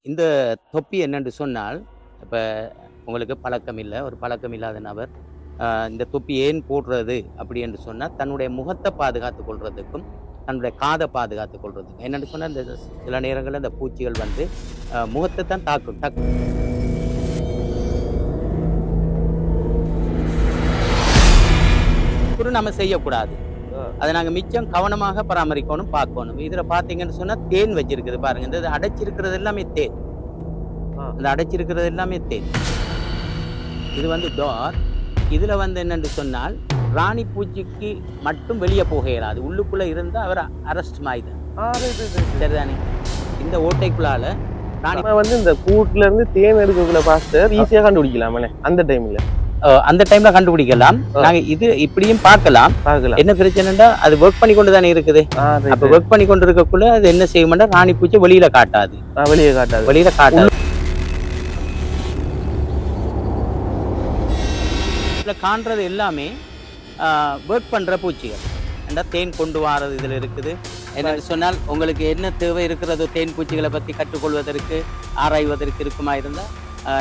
இந்த தொப்பி என்னென்று சொன்னால், இப்ப உங்களுக்கு பழக்கம் இல்ல. ஒரு பழக்கம் இல்லாத நபர், இந்த தொப்பி ஏன் போடுறது அப்படி என்று சொன்னா, தன்னுடைய முகத்த பாதுகாத்துக் கொள்றதுக்கும், தன்னுடைய காத பாதுகாத்துக் கொள்றதுக்கும். என்னென்னு சொன்னா, இந்த சில நேரங்கள்ல இந்த பூச்சிகள் வந்து முகத்த தான் தாக்கும். நம்ம செய்யக்கூடாது. அதை நாங்க மிச்சம் கவனமாக பராமரிக்கணும், பார்க்கணும். இதுல பார்த்தீங்கன்னு சொன்னா, தேன் வச்சிருக்குது பாருங்க. இந்த அடைச்சிருக்கிறது எல்லாமே தேன். இந்த அடைச்சிருக்கிறது எல்லாமே தேன். இது வந்து டோர். இதுல வந்து என்னன்னு சொன்னால், ராணி பூச்சிக்கு மட்டும் வெளியே போக இயலாது. உள்ளுக்குள்ள இருந்தா அவர் அரெஸ்ட் ஆயிடும். சரிதானே? இந்த ஓட்டைக்குள்ளால ராணி வந்து இந்த கூட்டுல இருந்து தேன் எடுக்கக்குள்ள பாஸ்டர் ஈஸியா கண்டுபிடிக்கலாமே அந்த டைம்ல. அந்த டைம்ல கண்டுபிடிக்கலாம். நாங்க இது இப்படியும் பார்க்கலாம். என்ன பிரச்சனைன்னா, அது ஒர்க் பண்ணி கொண்டு தானே இருக்குது. அப்ப ஒர்க் பண்ணி கொண்டு இருக்கக்குள்ள அது என்ன செய்யும்னா, ராணி பூச்சி வெளியில காட்டாது. வெளியில காட்டாது. காண்றது எல்லாமே ஒர்க் பண்ற பூச்சிகள். தேன் கொண்டு வாரது இதுல இருக்குது. என்னன்னு சொன்னால், உங்களுக்கு என்ன தேவை இருக்கிறதோ தேன் பூச்சிகளை பத்தி கற்றுக்கொள்வதற்கு, ஆராய்வதற்கு இருக்குமா இருந்தா,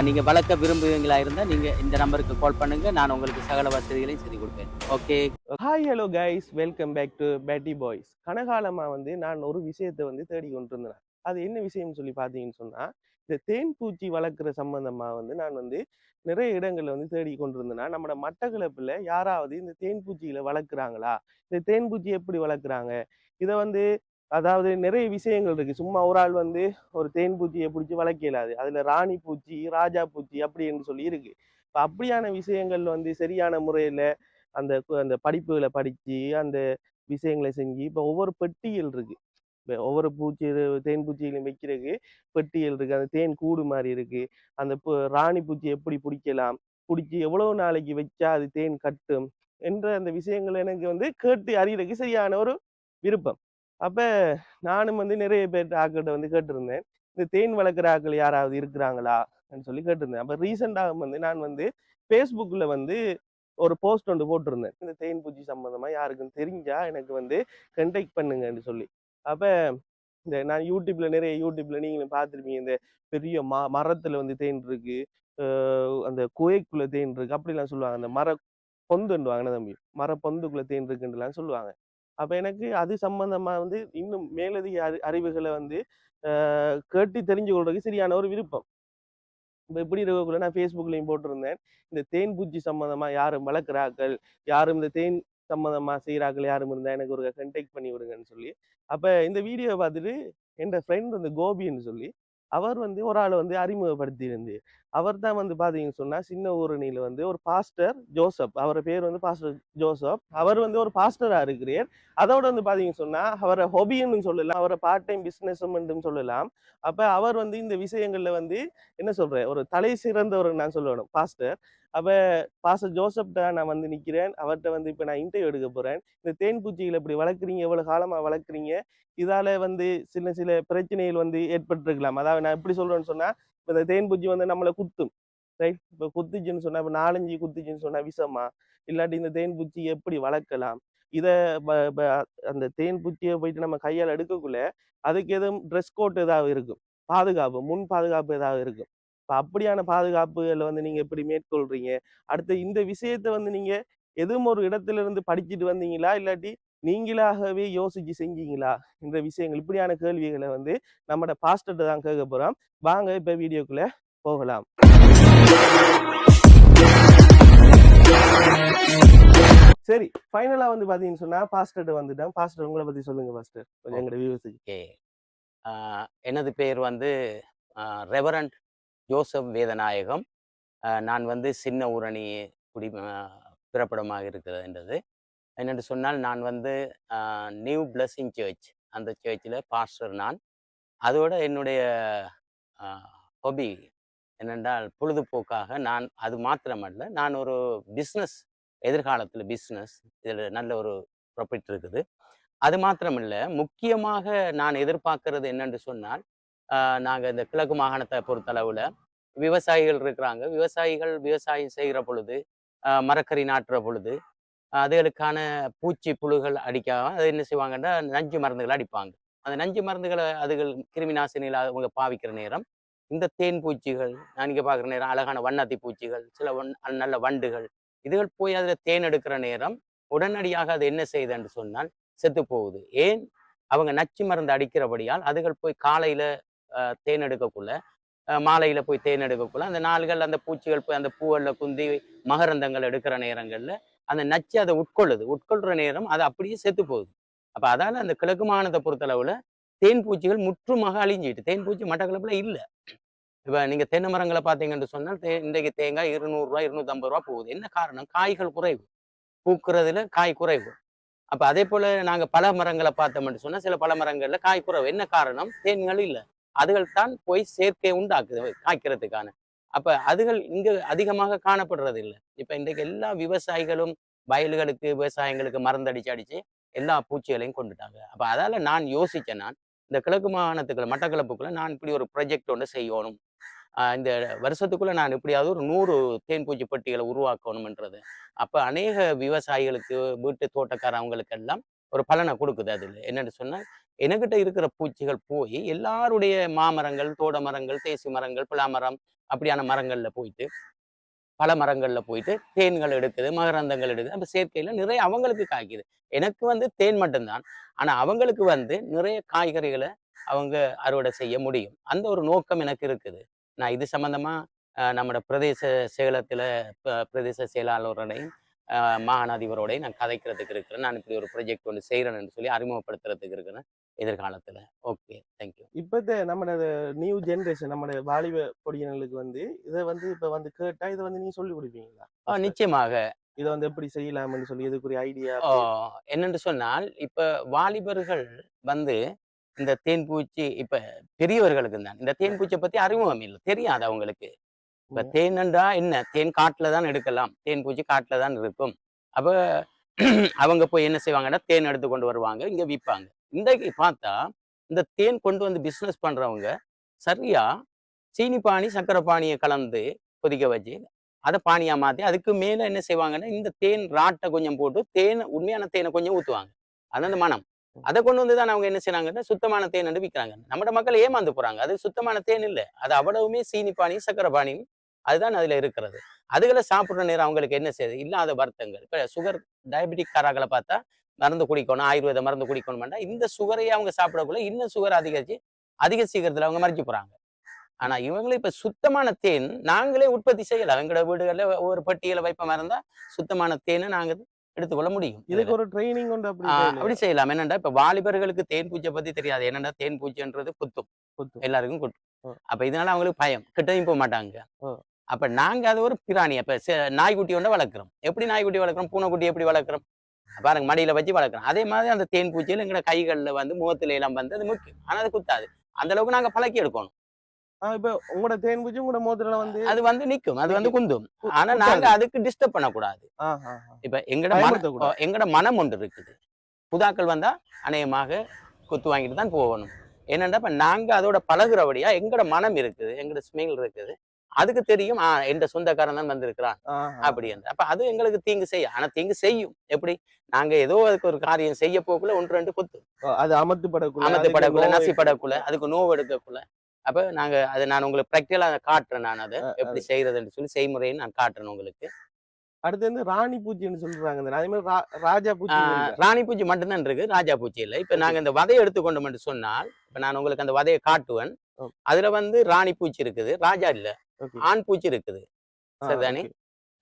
நீங்க வளர்க்க விரும்புவீங்களா இருந்தா நீங்க இந்த நம்பருக்கு கால் பண்ணுங்க. நான் உங்களுக்கு சகல வசதிகளையும் செய்து கொடுப்பேன். Okay. Hi, hello guys, welcome back to Petty Boys. கனகாலமா வந்து நான் ஒரு விஷயத்தை வந்து தேடி கொண்டிருந்தேன். அது என்ன விஷயம்னு சொல்லி பார்த்தீங்கன்னு சொன்னா, இந்த தேன் பூச்சி வளர்க்குற சம்பந்தமா வந்து நான் வந்து நிறைய இடங்கள்ல வந்து தேடி கொண்டிருந்தேன்னா, நம்மளோட மட்டக்களப்புல யாராவது இந்த தேன் பூச்சிகளை வளர்க்குறாங்களா, இந்த தேன் பூச்சி எப்படி வளர்க்குறாங்க, இதை வந்து அதாவது நிறைய விஷயங்கள் இருக்கு. சும்மா ஒரு ஆள் வந்து ஒரு தேன் பூச்சியை பிடிச்சி வளர்க்க இயலாது. அதுல ராணி பூச்சி, ராஜா பூச்சி அப்படி என்று சொல்லி இருக்கு. இப்போ அப்படியான விஷயங்கள் வந்து சரியான முறையில அந்த அந்த படிப்புகளை படிச்சு அந்த விஷயங்களை செஞ்சு இப்போ ஒவ்வொரு பெட்டிகள் இருக்கு. இப்போ ஒவ்வொரு பூச்சி தேன் பூச்சிகளையும் வைக்கிறதுக்கு பெட்டிகள் இருக்கு. அந்த தேன் கூடு மாதிரி இருக்கு. அந்த ராணி பூச்சி எப்படி பிடிக்கலாம், பிடிச்சி எவ்வளவு நாளைக்கு வச்சா அது தேன் கட்டும் என்ற அந்த விஷயங்கள் எனக்கு வந்து கேட்டு அறியறதுக்கு சரியான ஒரு விருப்பம். அப்ப நானும் வந்து நிறைய பேர் ஆக்கள்கிட்ட வந்து கேட்டிருந்தேன், இந்த தேன் வளர்க்குற ஆக்கள் யாராவது இருக்கிறாங்களா சொல்லி கேட்டிருந்தேன். அப்ப ரீசெண்டாக வந்து நான் வந்து ஃபேஸ்புக்ல வந்து ஒரு போஸ்ட் ஒன்று போட்டிருந்தேன், இந்த தேன் பூச்சி சம்பந்தமா யாருக்கும் தெரிஞ்சா எனக்கு வந்து கண்டெக்ட் பண்ணுங்கன்னு சொல்லி. அப்ப இந்த நான் நிறைய யூடியூப்ல நீங்களும் பார்த்துருப்பீங்க, இந்த பெரிய மரத்துல வந்து தேன் இருக்கு, அந்த குகைக்குள்ள தேன் இருக்கு அப்படிலாம் சொல்லுவாங்க. அந்த மர பொந்துண்டுவாங்க தம்பி, மர பொந்துக்குள்ள தேன் இருக்குன்னுலாம் சொல்லுவாங்க. அப்ப எனக்கு அது சம்பந்தமா வந்து இன்னும் மேலதிக அறிவுகளை வந்து கேட்டு தெரிஞ்சு கொள்றதுக்கு சரியான ஒரு விருப்பம். இப்போ இப்படி இருக்கக்குள்ள நான் ஃபேஸ்புக்லையும் போட்டிருந்தேன், இந்த தேன் பூச்சி சம்பந்தமா யாரும் வளர்க்குறாக்கள், யாரும் இந்த தேன் சம்பந்தமா செய்கிறாக்கள் யாரும் இருந்தா எனக்கு ஒரு கண்டெக்ட் பண்ணி விடுங்கன்னு சொல்லி. அப்ப இந்த வீடியோவை பார்த்துட்டு என் ஃப்ரெண்ட் வந்து கோபின்னு சொல்லி அவர் வந்து ஒரு ஆளை வந்து அறிமுகப்படுத்தி இருந்து, அவர் தான் வந்து பாத்தீங்கன்னு சொன்னா சின்ன ஊரணியில வந்து ஒரு பாஸ்டர் ஜோசப், அவர் பேர் வந்து பாஸ்டர் ஜோசப். அவர் வந்து ஒரு பாஸ்டரா இருக்கிறார். அதோட வந்து பாத்தீங்கன்னு சொன்னா அவரை ஹொபின்னு சொல்லலாம், அவரை பார்ட் டைம் பிசினஸ் சொல்லலாம். அப்ப அவர் வந்து இந்த விஷயங்கள்ல வந்து என்ன சொல்றேன், ஒரு தலை சிறந்தவர் நான் சொல்லணும் பாஸ்டர். அப்ப பாஸ்டர் ஜோசப்ட நான் வந்து நிக்கிறேன். அவர்கிட்ட வந்து இப்ப நான் இன்டர்வியூ எடுக்க போறேன். இந்த தேன் பூச்சிகளை இப்படி வளர்க்குறீங்க, எவ்வளவு காலமா வளர்க்குறீங்க, இதால வந்து சில சில பிரச்சனைகள் வந்து ஏற்பட்டிருக்கலாம். அதாவது நான் எப்படி சொல்றேன்னு சொன்னா, இப்ப இந்த தேன் பூச்சி வந்து நம்மளை குத்தும், ரைட்? இப்ப குத்துச்சுன்னு சொன்னா, இப்ப 4-5 குத்துச்சுன்னு சொன்னா விஷமா, இல்லாட்டி இந்த தேன் பூச்சி எப்படி வளர்க்கலாம், இத அந்த தேன் பூச்சியை போயிட்டு நம்ம கையால் எடுக்கக்குள்ள அதுக்கு எதுவும் ட்ரெஸ் கோட் ஏதாவது இருக்கும், பாதுகாப்பு, முன் பாதுகாப்பு ஏதாவது இருக்கும். இப்ப அப்படியான பாதுகாப்புகளை வந்து நீங்க எப்படி மேற்கொள்றீங்க? அடுத்து இந்த விஷயத்த வந்து நீங்க எதுவும் ஒரு இடத்துல இருந்து படிச்சுட்டு வந்தீங்களா, இல்லாட்டி நீங்களாகவே யோசிச்சு செஞ்சீங்களா என்ற விஷயங்கள், இப்படியான கேள்விகளை வந்து நம்மட பாஸ்டர்ட்ட தான் கேட்க போறோம். வாங்க இப்ப வீடியோக்குள்ள போகலாம். சரி, ஃபைனலா வந்து பாத்தீங்கன்னு சொன்னா பாஸ்டர்ட்ட வந்துட்டேன். பாஸ்டர் உங்களை பத்தி சொல்லுங்க பாஸ்டர், கொஞ்சம் எங்களோட வியூவர்ஸுக்கு. எனது பேர் வந்து ரெவரண்ட் ஜோசப் வேதநாயகம். நான் வந்து சின்ன ஊரணி பிறப்பிடமாக இருக்கிறது என்னென்று சொன்னால், நான் வந்து நியூ பிளஸிங் சர்ச், அந்த சர்ச்சில் பாஸ்டர் நான். அதோட என்னுடைய ஹாபி என்னென்றால் பொழுதுபோக்காக நான் அது மாத்திரமல்ல, நான் ஒரு பிஸ்னஸ், எதிர்காலத்தில் பிஸ்னஸ் இதில் நல்ல ஒரு ப்ராஃபிட் இருக்குது. அது மாத்திரமில்லை, முக்கியமாக நான் எதிர்பார்க்கறது என்னென்று சொன்னால், நாங்கள் இந்த கிழக்கு மாகாணத்தை பொறுத்தளவில் விவசாயிகள் இருக்கிறாங்க. விவசாயிகள் விவசாயம் செய்கிற பொழுது, மரக்கறி நாட்டுற பொழுது, அதுகளுக்கான பூச்சி புழுகள் அடிக்காம அதை என்ன செய்வாங்கன்னா நஞ்சு மருந்துகள் அடிப்பாங்க. அந்த நஞ்சு மருந்துகளை அதுகள் கிருமி நாசினியில் அவங்க பாவிக்கிற நேரம் இந்த தேன் பூச்சிகள் நான் இங்கே பார்க்குற நேரம் அழகான வண்ணாத்தி பூச்சிகள் சில நல்ல வண்டுகள் இதுகள் போய் அதில் தேன் எடுக்கிற நேரம் உடனடியாக அது என்ன செய்யுதுன்னு சொன்னால் செத்து போகுது. ஏன்? அவங்க நச்சு மருந்து அடிக்கிறபடியால் அதுகள் போய் காலையில தேன் எடுக்கக்குள்ள மாலையில போய் தேன் எடுக்கக்குள்ள அந்த நாள்கள் அந்த பூச்சிகள் போய் அந்த பூவல்ல குந்தி மகரந்தங்கள் எடுக்கிற நேரங்கள்ல அந்த நச்சு அதை உட்கொள்ற நேரம் அது அப்படியே செத்து போகுது. அப்ப அதால அந்த கிழக்கு மாகாணத்தை பொறுத்தளவுல தேன் பூச்சிகள் முற்றுமாக அழிஞ்சிட்டு தேன் பூச்சி மட்டக்களப்புல இல்லை. இப்ப நீங்க தென்னை மரங்களை பார்த்தீங்கன்னு சொன்னால் இன்றைக்கு தேங்காய் 200 ரூபாய் 250 ரூபாய் போகுது. என்ன காரணம்? காய்கள் குறைவு, பூக்குறதுல காய் குறைவு. அப்ப அதே போல நாங்க பல மரங்களை பார்த்தோம்னு சொன்னா சில பல மரங்கள்ல காய் குறைவு. என்ன காரணம்? தேன்கள் இல்லை. அதுகள் தான் போய் சேர்க்கை உண்டாக்குது காய்க்கிறதுக்கான. அப்ப அதுகள் இங்க அதிகமாக காணப்படுறது இல்லை. இப்ப இன்றைக்கு எல்லா விவசாயிகளும் வயல்களுக்கு விவசாயங்களுக்கு மருந்தடிச்சு அடிச்சு எல்லா பூச்சிகளையும் கொண்டுட்டாங்க. அப்ப அதால நான் யோசிச்சேன், நான் இந்த கிழக்கு மாகாணத்துக்குள்ள மட்டக்களப்புக்குள்ள நான் இப்படி ஒரு ப்ரொஜெக்ட் ஒன்று செய்யணும். இந்த வருஷத்துக்குள்ள நான் எப்படியாவது ஒரு 100 தேன்பூச்சி பெட்டிகளை உருவாக்கணும்ன்றது. அப்ப அநேக விவசாயிகளுக்கு வீட்டு தோட்டக்காரவங்களுக்கு எல்லாம் ஒரு பலனை கொடுக்குது. அதுல என்னன்னு சொன்னா என்கிட்ட இருக்கிற பூச்சிகள் போய் எல்லாருடைய மாமரங்கள், தோட மரங்கள், தேசி மரங்கள், பிளாமரம் அப்படியான மரங்கள்ல போயிட்டு பல மரங்கள்ல போயிட்டு தேன்கள் எடுக்குது, மகரந்தங்கள் எடுக்குது. அப்ப செயற்கையில நிறைய அவங்களுக்கு காய்க்குது. எனக்கு வந்து தேன் மட்டும்தான். ஆனா அவங்களுக்கு வந்து நிறைய காய்கறிகளை அவங்க அறுவடை செய்ய முடியும். அந்த ஒரு நோக்கம் எனக்கு இருக்குது. நான் இது சம்பந்தமா நம்மட பிரதேச செயலத்துல பிரதேச செயலாளரோடையும் மாகாண அதிபரோடையும் நான் கதைக்கிறதுக்கு இருக்கிறேன். நான் இப்படி ஒரு ப்ரொஜெக்ட் ஒன்று செய்கிறேன்னு சொல்லி அறிமுகப்படுத்துறதுக்கு இருக்கிறேன் எதிர்காலத்துல. Okay, thank you. இப்பத்த நம்மளோட நியூ ஜென்ரேஷன் நம்மளோட வாலிப பொடியினர்களுக்கு வந்து இதை வந்து இப்ப வந்து கேட்டா இதை வந்து நீங்க சொல்லி கொடுப்பீங்களா? நிச்சயமாக. இதை வந்து எப்படி செய்யலாம்னு சொல்லி இதுக்குரிய ஐடியா என்னென்று சொன்னால் இப்ப வாலிபர்கள் வந்து இந்த தேன்பூச்சி இப்ப பெரியவர்களுக்கு தான் இந்த தேன்பூச்சியை பத்தி அறிமுகம் இல்லை, தெரியாது அவங்களுக்கு. இப்ப தேனண்டா என்ன? தேன் காட்டுல தான் எடுக்கலாம், தேன்பூச்சி காட்டுல தான் இருக்கும். அப்ப அவங்க போய் என்ன செய்வாங்கன்னா தேன் எடுத்து கொண்டு வருவாங்க, இங்க விற்பாங்க. இன்றைக்கு பார்த்தா இந்த தேன் கொண்டு வந்து பிசினஸ் பண்றவங்க சரியா சீனி பானி சக்கரை பானியை கலந்து கொதிக்க வச்சு அதை பானியா மாத்தி அதுக்கு மேல என்ன செய்வாங்கன்னா இந்த தேன் ராட்டை கொஞ்சம் போட்டு தேன் உண்மையான தேனை கொஞ்சம் ஊத்துவாங்க. அது அந்த மனம் அதை கொண்டு வந்துதான் அவங்க என்ன செய்யறாங்கன்னா சுத்தமான தேன் என்று விற்கிறாங்க. நம்ம மக்கள் ஏமாந்து போறாங்க. அது சுத்தமான தேன் இல்லை, அது அவ்வளவுமே சீனி பானி சக்கரை பானியும் அதுதான் அதுல இருக்கிறது. அதுகளை சாப்பிடுற நேரம் அவங்களுக்கு என்ன செய்யுது? இல்லாத வருத்தங்கள். இப்ப சுகர் டயபெட்டிக் காராக்களை பார்த்தா மருந்து குடிக்கணும், ஆயுர்வேத மருந்து குடிக்கணும். இந்த சுகரையே அவங்க சாப்பிடக்குள்ள இன்னும் சுகர் அதிகரிச்சு அதிக சீக்கிரத்துல அவங்க மறைச்சு போறாங்க. ஆனா இவங்களும் இப்ப சுத்தமான தேன் நாங்களே உற்பத்தி செய்யலாம். எங்களோட வீடுகள்ல ஒரு பட்டியல வைப்பமா இருந்தா சுத்தமான தேனை நாங்க எடுத்துக்கொள்ள முடியும். இதுக்கு ஒரு ட்ரைனிங் உண்டு. அப்படி செய்யலாம். என்னண்டா இப்ப வாலிபர்களுக்கு தேன் பூச்சியை பத்தி தெரியாது. என்னண்டா தேன் பூச்சின்றது குத்தும், எல்லாருக்கும் குத்தும். அப்ப இதனால அவங்களுக்கு பயம், கிட்டையும் போக மாட்டாங்க. அப்ப நாங்க அது ஒரு பிராணி. அப்ப நாய்க்குட்டி ஒன்றை வளர்க்குறோம். எப்படி நாய்க்குட்டி வளர்க்குறோம்? பூனைக்குட்டி எப்படி வளர்க்குறோம்? பாருங்க, மடியில வச்சு வளர்க்குறோம். அதே மாதிரி அந்த தேன் பூச்சியில எங்களோட கைகள்ல வந்து முகத்துல எல்லாம் வந்து அது முக்கியம். ஆனா அது குத்தாது. அந்த அளவுக்கு நாங்க பழக்கி எடுக்கணும். இப்ப உங்களோட தேன் பூச்சி உங்களோட முகத்துல வந்து அது வந்து நிக்கும், அது வந்து குந்தும். ஆனா நாங்க அதுக்கு டிஸ்டர்ப் பண்ணக்கூடாது. இப்ப எங்கட மனம் ஒன்று இருக்குது. புதாக்கள் வந்தா அநேகமாக குத்து வாங்கிட்டு தான் போகணும். என்னன்னா இப்ப நாங்க அதோட பழகுறபடியா எங்கட மனம் இருக்குது, எங்கட ஸ்மெல் இருக்குது. அதுக்கு தெரியும் எந்த சொந்தக்காரன் தான் வந்திருக்கிறான் அப்படி என்று. அப்ப அது எங்களுக்கு தீங்கு செய்ய, ஆனா தீங்கு செய்யும். எப்படி? நாங்க ஏதோ அதுக்கு ஒரு காரியம் செய்ய போக்குள்ள 1-2 குத்து, அது அமர்த்துப்படக்குள்ள நசிப்படக்குள்ள அதுக்கு நோவு எடுக்கக்குள்ள. அப்ப நாங்க அதை நான் உங்களுக்கு ப்ராக்டிகலா காட்டுறேன். நான் அதை எப்படி செய்யறதுன்னு சொல்லி செய்முறையை நான் காட்டுறேன் உங்களுக்கு. அடுத்து வந்து ராணி பூச்சின்னு சொல்றாங்க. அதே மாதிரி ராஜா பூச்சி. ராணி பூச்சி மட்டும்தான் இருக்கு, ராஜா பூச்சி இல்லை. இப்ப நாங்க இந்த வதையை எடுத்துக்கொண்டோம் என்று சொன்னால் இப்ப நான் உங்களுக்கு அந்த வதையை காட்டுவேன். அதுல வந்து ராணி பூச்சி இருக்குது, ராஜா இல்ல, ஆண் பூச்சி இருக்குது, சரிதானே?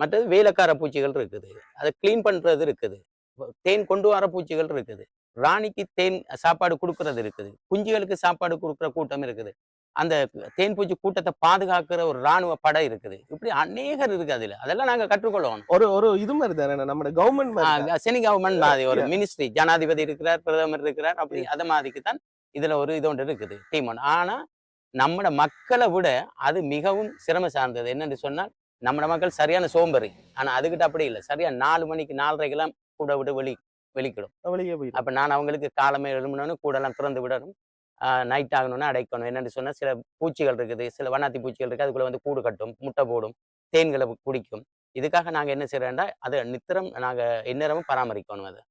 மற்றது வேலைக்கார பூச்சிகள் இருக்குது, அதை கிளீன் பண்றது இருக்குது, தேன் கொண்டு வர பூச்சிகள் இருக்குது, ராணிக்கு தேன் சாப்பாடு கொடுக்கறது இருக்குது, குஞ்சுகளுக்கு சாப்பாடு கொடுக்குற கூட்டம் இருக்குது, அந்த தேன் பூச்சி கூட்டத்தை பாதுகாக்கிற ஒரு ராணுவ படை இருக்குது. இப்படி அநேகர் இருக்கு. அதுல அதெல்லாம் நாங்க கற்றுக்கொள்ளணும். ஒரு இது மாதிரி தானே நம்ம கவர்மெண்ட், செனி கவர்மெண்ட் மாதிரி ஒரு மினிஸ்ட்ரி, ஜனாதிபதி இருக்கிறார், பிரதமர் இருக்கிறார், அப்படி அத மாதிரிக்கு தான் இதுல ஒரு இது ஒன்று இருக்குது, டீம் ஒன்று. ஆனா நம்மட மக்களை விட அது மிகவும் சிரமம் சார்ந்தது. என்னன்னு சொன்னால் நம்மட மக்கள் சரியான சோம்பேறி. ஆனா அதுகிட்ட அப்படி இல்லை. சரியா 4 மணிக்கு 4:30 கூட விட்டு வெளிக்கிடும். அப்ப நான் அவங்களுக்கு காலமே எழுமணும்னு கூட எல்லாம் திறந்து விடணும். நைட் ஆகணும்னா அடைக்கணும். என்னன்னு சொன்னா சில பூச்சிகள் இருக்குது, சில வண்ணாத்தி பூச்சிகள் இருக்கு, அதுக்குள்ள வந்து கூடு கட்டும், முட்டை போடும், தேன்களை குடிக்கும். இதுக்காக நாங்க என்ன செய்யறோம்னா அதை நித்திரம் நாங்க எந்நேரமும் பராமரிக்கணும். அதை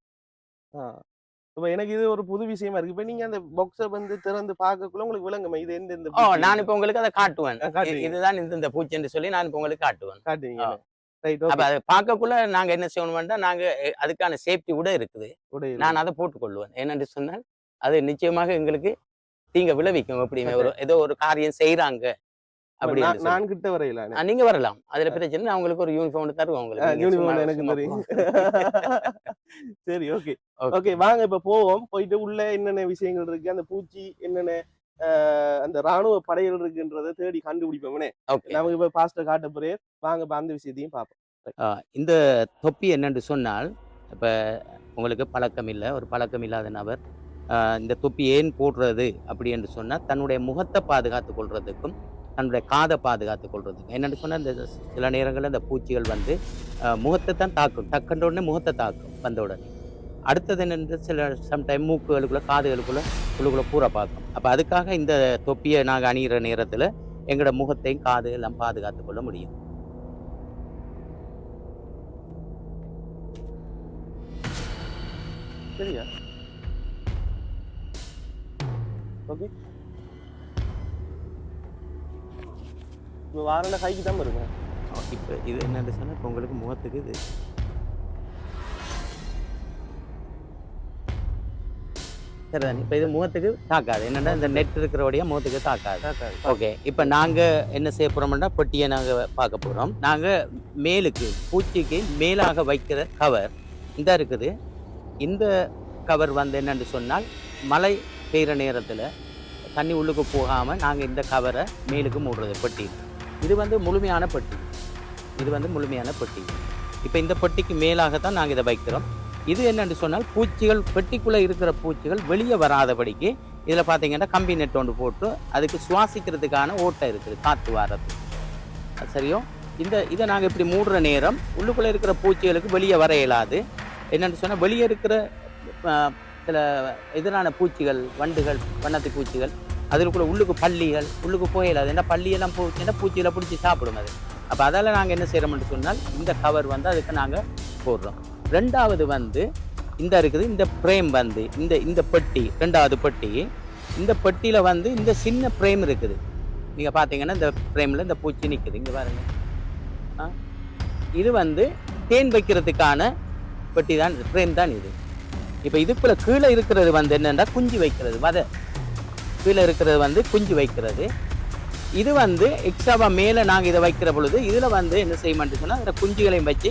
இப்ப எனக்கு இது ஒரு புது விஷயமா இருக்கு. இப்ப நீங்க அந்த பாக்ஸ வந்து திறந்து பார்க்கக்குள்ள உங்களுக்கு விளங்குமா இது எந்த நான் இப்ப உங்களுக்கு அதை காட்டுவேன். காட்டுவீங்க. இதுதான் இந்த பூச்சி என்று சொல்லி நான் இப்ப உங்களுக்கு காட்டுவேன். காட்டுவீங்க. ரைட், அப்ப ஓகே. அதை பார்க்கக்குள்ள நாங்க என்ன செய்யணும்னா நாங்க அதுக்கான சேஃப்டி கூட இருக்குது. உடைய நான் அதை போட்டுக்கொள்வேன். என்னென்று சொன்னால் அது நிச்சயமாக எங்களுக்கு தீங்க விளைவிக்கும். எப்படியுமே ஏதோ ஒரு காரியம் செய்யறாங்க அப்படி நான் கிட்ட வரையில நீங்க வரலாம். அதுல பிரச்சனை நான் உங்களுக்கு ஒரு யூனிஃபார்ம் தருவேன். உங்களுக்கு யூனிஃபார்ம் எனக்கு தெரியும். சரி, ஓகே. ஓகே, வாங்க இப்ப போவோம். போயிட்டு உள்ள என்னென்ன விஷயங்கள் இருக்கு, அந்த பூச்சி என்னென்ன அந்த ராணுவ படைகள் இருக்குன்றதை தேடி கண்டுபிடிப்போம்னே. நமக்கு இப்ப பாஸ்டர் காட்ட போறேன். வாங்க இப்ப அந்த விஷயத்தையும் பார்ப்போம். இந்த தொப்பி என்னன்னு சொன்னால் இப்ப உங்களுக்கு பழக்கம் இல்லை, ஒரு பழக்கம் இல்லாத நபர் இந்த தொப்பி ஏன் போடுறது அப்படி என்று சொன்னால் தன்னுடைய முகத்தை பாதுகாத்துக் கொள்றதுக்கும் தன்னுடைய காதை பாதுகாத்துக் கொள்றதுக்கும். என்னென்னு சொன்னால் இந்த சில நேரங்களில் இந்த பூச்சிகள் வந்து முகத்தை தான் தாக்கும். டக்குன்ற உடனே முகத்தை தாக்கும் வந்த உடனே. அடுத்தது என்னென்று சில சம்டைம் மூக்குகளுக்குள்ள காதுகளுக்குள்ள உள்ளுக்குள்ள பூரா பார்க்கும். அப்போ அதுக்காக இந்த தொப்பியை நாங்கள் அணிகிற நேரத்தில் எங்களோட முகத்தையும் காது எல்லாம் பாதுகாத்து கொள்ள முடியும். சரியா? ஓகே. இப்போ வாரண்ட கைக்கு தான் வருங்க. இப்போ இது என்னன்னு சொன்னால் இப்போ உங்களுக்கு முகத்துக்கு இது சரிதானே. இப்போ இது முகத்துக்கு தாக்காது. என்னென்னா இந்த நெட் இருக்கிறோடைய முகத்துக்கு தாக்காது. ஓகே, இப்போ நாங்கள் என்ன செய்ய போகிறோம்னா பெட்டியை நாங்கள் பார்க்க போகிறோம். நாங்கள் மேலுக்கு பூச்சிக்கு மேலாக வைக்கிற கவர் இந்த இருக்குது. இந்த கவர் வந்து என்னென்னு சொன்னால் மழை பெய்கிற நேரத்தில் தண்ணி உள்ளுக்கு போகாமல் நாங்கள் இந்த கவரை மேலுக்கு மூடுறது பெட்டி. இது வந்து முழுமையான பெட்டி. இது வந்து முழுமையான பெட்டி. இப்போ இந்த பெட்டிக்கு மேலாகத்தான் நாங்கள் இதை வைக்கிறோம். இது என்னென்னு சொன்னால் பூச்சிகள் பெட்டிக்குள்ளே இருக்கிற பூச்சிகள் வெளியே வராதபடிக்கு இதில் பார்த்தீங்கன்னா கம்பி நெட் ஒன்று போட்டு அதுக்கு சுவாசிக்கிறதுக்கான ஓட்டை இருக்குது, காற்று வாரது. சரியோ? இதை நாங்கள் இப்படி மூடுற நேரம் உள்ளுக்குள்ளே இருக்கிற பூச்சிகளுக்கு வெளியே வர இயலாது. என்னென்னு சொன்னால் வெளியே இருக்கிற சில எதிரான பூச்சிகள், வண்டுகள், வண்ணத்து பூச்சிகள் அதுக்குள்ள உள்ளுக்கு பள்ளிகள் உள்ளுக்கு போயிடாது. ஏன்னா பள்ளியெல்லாம் போச்சுன்னா பூச்சிகளை பிடிச்சி சாப்பிடும் அது. அப்போ அதால் நாங்கள் என்ன செய்கிறோம்னு சொன்னால் இந்த கவர் வந்து அதுக்கு நாங்கள் போடுறோம். ரெண்டாவது வந்து இந்த இருக்குது இந்த ஃப்ரேம் வந்து இந்த பெட்டி, ரெண்டாவது பெட்டி. இந்த பெட்டியில் வந்து இந்த சின்ன ஃப்ரேம் இருக்குது. நீங்கள் பார்த்தீங்கன்னா இந்த ஃப்ரேமில் இந்த பூச்சி நிற்குது. இங்கே பாருங்கள். இது வந்து தேன் வைக்கிறதுக்கான பெட்டி தான், ஃப்ரேம் தான் இது. இப்போ இதுக்குள்ள கீழே இருக்கிறது வந்து என்னென்னா குஞ்சு வைக்கிறது. கீழே இருக்கிறது வந்து குஞ்சு வைக்கிறது. இது வந்து எக்ஸ்ட்ராவாக மேலே நாங்கள் இதை வைக்கிற பொழுது இதில் வந்து என்ன செய்யணும்னு சொன்னால் அந்த குஞ்சுகளையும் வச்சு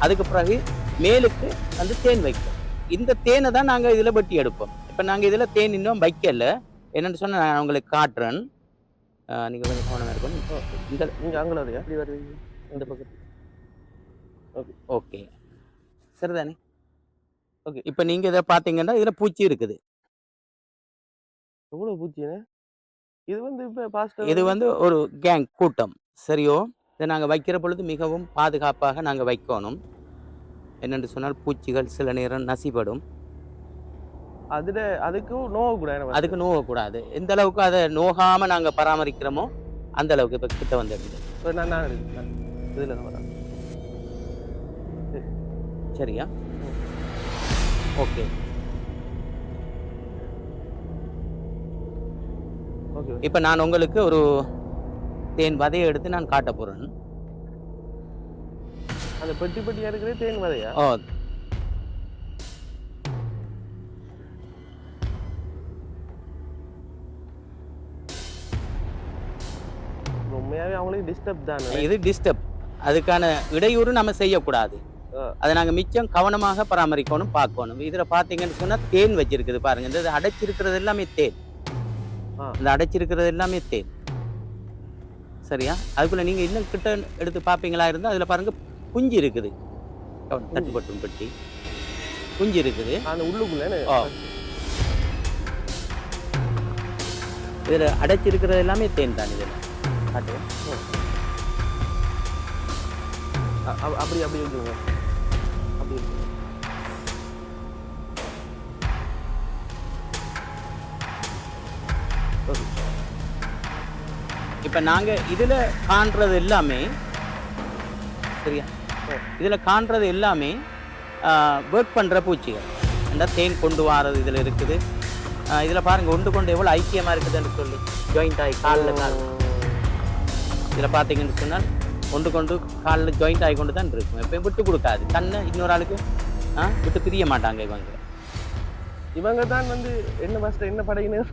அதுக்கு பிறகு மேலுக்கு வந்து தேன் வைக்கிறோம். இந்த தேனை தான் நாங்கள் இதில் வெட்டி எடுப்போம். இப்போ நாங்கள் இதில் தேன் இன்னும் வைக்கல. என்னென்னு சொன்னால் நான் உங்களுக்கு காட்டுறேன். நீங்கள் கொஞ்சம் கவனமாக இருக்கணும். இந்த நீங்கள் அங்கே எப்படி வருவீங்க? இந்த பக்கத்து. ஓகே, ஓகே, சரிதானே. ஓகே, இப்போ நீங்கள் இதை பார்த்தீங்கன்னா இதில் பூச்சி இருக்குது. எவ்வளோ பூச்சிண்ணே? இது வந்து இப்போ பாஸ்டர் இது வந்து ஒரு கேங் கூட்டம். சரியோ? இதை நாங்கள் வைக்கிற பொழுது மிகவும் பாதுகாப்பாக நாங்கள் வைக்கணும். என்னென்று சொன்னால் பூச்சிகள் சில நேரம் நசிப்படும். அதுக்கும் நோகக்கூடாது. அதுக்கு நோகக்கூடாது. எந்த அளவுக்கு அதை நோகாமல் நாங்கள் பராமரிக்கிறோமோ அந்த அளவுக்கு. இப்போ கிட்ட வந்து எடுக்குது. நான் எடுக்கிறேன். இதில் வரேன். சரியா? ஓகே. இப்போ நான் உங்களுக்கு ஒரு தேன் வதையை எடுத்து நான் காட்ட போறேன். அந்த பெட்டி பெட்டியா இருக்கிற தேன் வதையா? உண்மையாவே அவங்களுக்கு டிஸ்டர்ப் தான். இது டிஸ்டர்ப். அதுக்கான இடையூறு நம்ம செய்யக்கூடாது. அதை நாங்கள் மிச்சம் கவனமாக பராமரிக்கணும், பார்க்கணும். இதில் பார்த்தீங்கன்னு சொன்னால் தேன் வச்சிருக்குது பாருங்க. இந்த அடைச்சிருக்கிறது எல்லாமே தேன். இந்த அடைச்சிருக்கிறது எல்லாமே தேன். சரியா? அதுக்குள்ள நீங்க இன்னும் கிட்ட எடுத்து பார்ப்பீங்களா இருந்தால் அதில் பாருங்க குஞ்சு இருக்குது. தட்டுப்பட்டும் பெட்டி குஞ்சு இருக்குது. இதில் அடைச்சிருக்கிறது எல்லாமே தேன் தான். இதில் காட்டுவோம். அப்படி அப்படி இருக்குங்க. அப்படி இருக்கு. இப்போ நாங்கள் இதில் காண்றது எல்லாமே சரியா? இதில் காண்றது எல்லாமே ஒர்க் பண்ணுற பூச்சிகள். இந்த தேன் கொண்டு வாரது இதில் இருக்குது. இதில் பாருங்கள் ஒன்று கொண்டு எவ்வளோ ஐக்கியமாக இருக்குதுன்னு சொல்லி ஜாயிண்ட் ஆகி காலில் கால் இதில் பார்த்தீங்கன்னு சொன்னால் ஒன்று கொண்டு காலில் ஜாயிண்ட் ஆகி கொண்டு தான் இருக்கும். எப்பயும் விட்டு கொடுக்காது, தன்னை இன்னொரு ஆளுக்கு விட்டு பிரிய மாட்டாங்க இவங்க. இவங்க தான் வந்து என்ன மாஸ்டர் என்ன படையினர்?